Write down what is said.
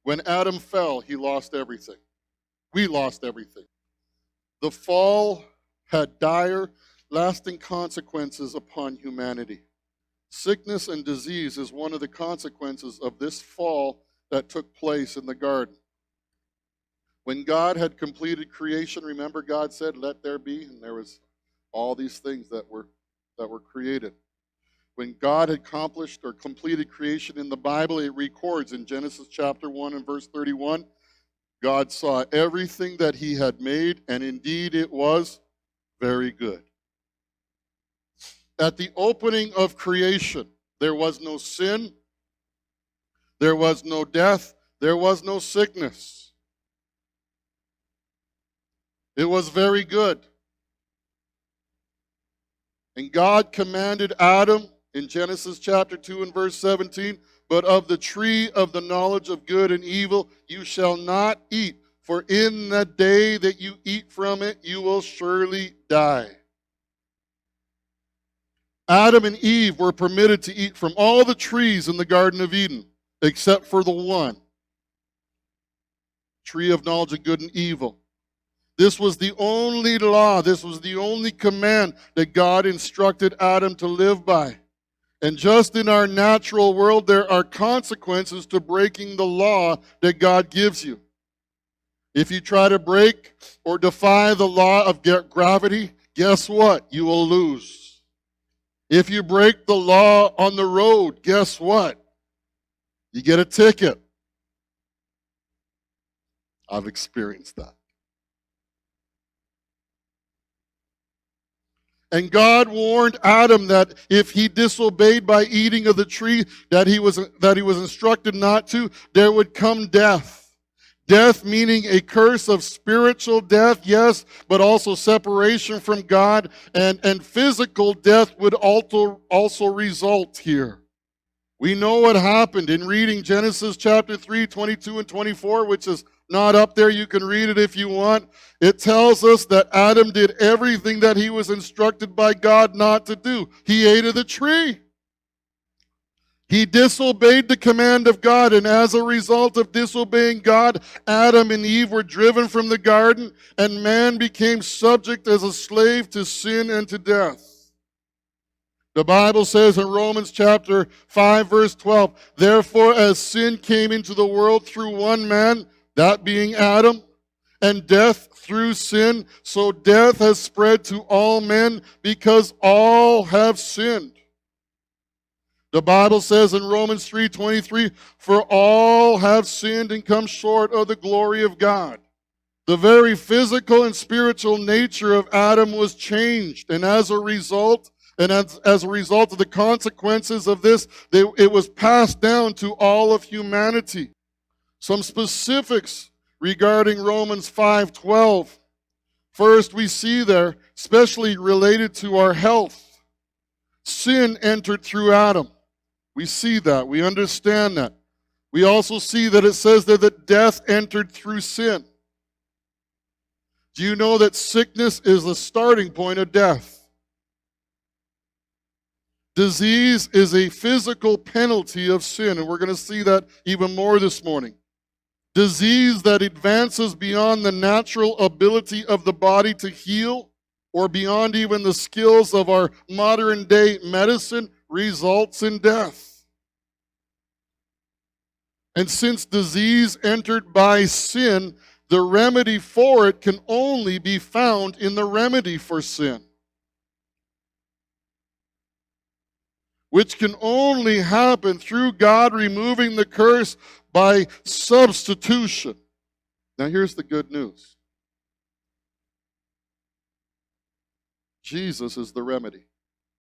When Adam fell, he lost everything. We lost everything. The fall had dire, lasting consequences upon humanity. Sickness and disease is one of the consequences of this fall that took place in the garden. When God had completed creation, remember God said, "Let there be," and there was all these things that were created. When God had accomplished or completed creation in the Bible, it records in Genesis chapter 1 and verse 31, God saw everything that he had made, and indeed it was very good. At the opening of creation, there was no sin, there was no death, there was no sickness. It was very good. And God commanded Adam in Genesis chapter 2 and verse 17, "But of the tree of the knowledge of good and evil you shall not eat, for in the day that you eat from it you will surely die." Adam and Eve were permitted to eat from all the trees in the Garden of Eden, except for the one, tree of knowledge of good and evil. This was the only law, this was the only command that God instructed Adam to live by. And just in our natural world, there are consequences to breaking the law that God gives you. If you try to break or defy the law of gravity, guess what? You will lose. If you break the law on the road, guess what? You get a ticket. I've experienced that. And God warned Adam that if he disobeyed by eating of the tree that he was instructed not to, there would come death. Death meaning a curse of spiritual death, yes, but also separation from God, and physical death would also result here. We know what happened in reading Genesis chapter 3, 22 and 24, which is not up there. You can read it if you want. It tells us that Adam did everything that he was instructed by God not to do. He ate of the tree. He disobeyed the command of God, and as a result of disobeying God, Adam and Eve were driven from the garden, and man became subject as a slave to sin and to death. The Bible says in Romans chapter 5, verse 12, "Therefore, as sin came into the world through one man, that being Adam, and death through sin, so death has spread to all men because all have sinned." The Bible says in Romans 3:23, "For all have sinned and come short of the glory of God." The very physical and spiritual nature of Adam was changed, and as a result of the consequences of this, it was passed down to all of humanity. Some specifics regarding Romans 5:12. First, we see there, especially related to our health, sin entered through Adam. We see that. We understand that. We also see that it says there that death entered through sin. Do you know that sickness is the starting point of death? Disease is a physical penalty of sin, and we're going to see that even more this morning. Disease that advances beyond the natural ability of the body to heal, or beyond even the skills of our modern day medicine, results in death. And since disease entered by sin, the remedy for it can only be found in the remedy for sin, which can only happen through God removing the curse by substitution. Now here's the good news. Jesus is the remedy.